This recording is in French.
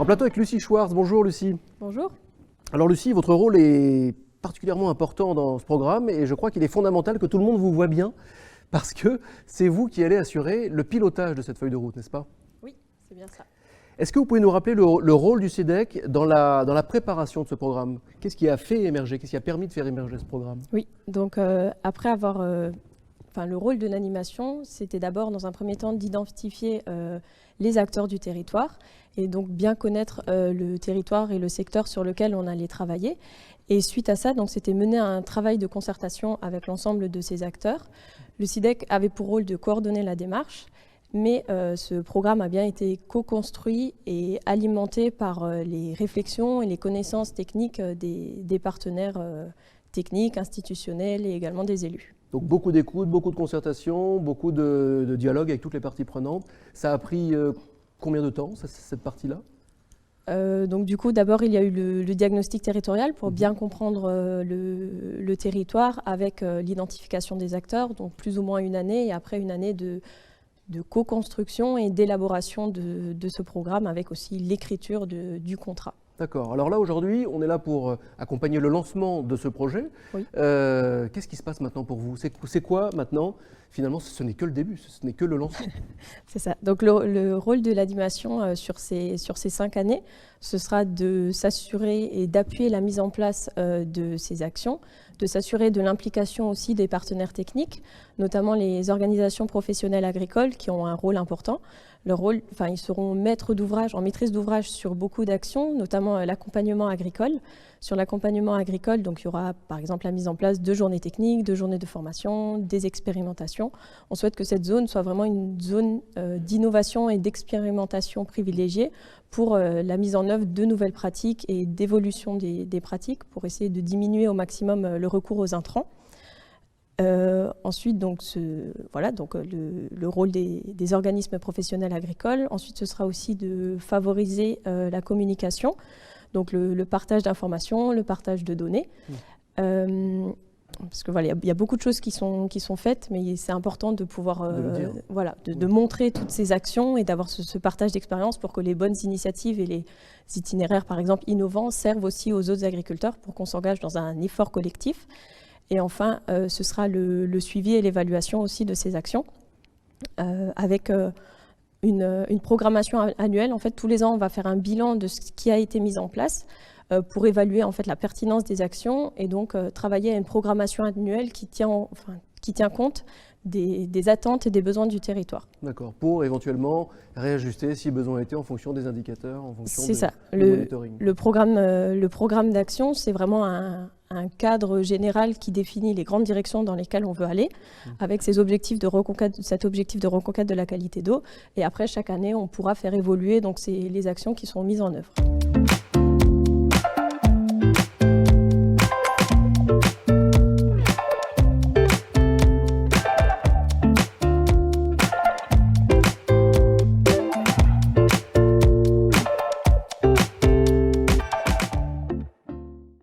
plateau avec Lucie Schwartz. Bonjour Lucie. Bonjour. Alors Lucie, votre rôle est particulièrement important dans ce programme et je crois qu'il est fondamental que tout le monde vous voit bien parce que c'est vous qui allez assurer le pilotage de cette feuille de route, n'est-ce pas? Oui, c'est bien ça. Est-ce que vous pouvez nous rappeler le rôle du CEDEC dans la préparation de ce programme? Qu'est-ce qui a fait émerger, qu'est-ce qui a permis de faire émerger ce programme? Oui, donc après avoir... le rôle de l'animation, c'était d'abord, dans un premier temps, d'identifier les acteurs du territoire et donc bien connaître le territoire et le secteur sur lequel on allait travailler. Et suite à ça, c'était mener un travail de concertation avec l'ensemble de ces acteurs. Le CEDEC avait pour rôle de coordonner la démarche, mais ce programme a bien été co-construit et alimenté par les réflexions et les connaissances techniques des partenaires techniques, institutionnels et également des élus. Donc beaucoup d'écoute, beaucoup de concertation, beaucoup de dialogue avec toutes les parties prenantes. Ça a pris combien de temps, cette partie-là? Donc du coup, d'abord, il y a eu le diagnostic territorial pour bien comprendre le territoire avec l'identification des acteurs, donc plus ou moins une année, et après une année de co-construction et d'élaboration de ce programme avec aussi l'écriture du contrat. D'accord. Alors là, aujourd'hui, on est là pour accompagner le lancement de ce projet. Oui. Qu'est-ce qui se passe maintenant pour vous? C'est quoi maintenant? Finalement, ce n'est que le début, ce n'est que le lancement. C'est ça. Donc le rôle de l'animation sur ces 5 années, ce sera de s'assurer et d'appuyer la mise en place de ces actions, de s'assurer de l'implication aussi des partenaires techniques, notamment les organisations professionnelles agricoles qui ont un rôle important. Leur rôle, ils seront maîtres d'ouvrage, en maîtrise d'ouvrage sur beaucoup d'actions, notamment l'accompagnement agricole. Sur l'accompagnement agricole, donc il y aura par exemple la mise en place de journées techniques, de journées de formation, des expérimentations. On souhaite que cette zone soit vraiment une zone d'innovation et d'expérimentation privilégiée pour la mise en œuvre de nouvelles pratiques et d'évolution des pratiques pour essayer de diminuer au maximum le recours aux intrants. Ensuite, le rôle des organismes professionnels agricoles. Ensuite, ce sera aussi de favoriser la communication, donc le partage d'informations, le partage de données. Parce que il y a beaucoup de choses qui sont faites, mais c'est important de pouvoir de montrer toutes ces actions et d'avoir ce partage d'expérience pour que les bonnes initiatives et les itinéraires, par exemple, innovants, servent aussi aux autres agriculteurs pour qu'on s'engage dans un effort collectif. Et enfin, ce sera le suivi et l'évaluation aussi de ces actions avec une programmation annuelle. En fait, tous les ans, on va faire un bilan de ce qui a été mis en place pour évaluer en fait la pertinence des actions et donc travailler à une programmation annuelle qui tient compte des attentes et des besoins du territoire. D'accord, pour éventuellement réajuster si besoin était en fonction des indicateurs, en fonction du monitoring. Le programme d'action, c'est vraiment un cadre général qui définit les grandes directions dans lesquelles on veut aller, avec cet objectif de reconquête de la qualité d'eau. Et après, chaque année, on pourra faire évoluer les actions qui sont mises en œuvre.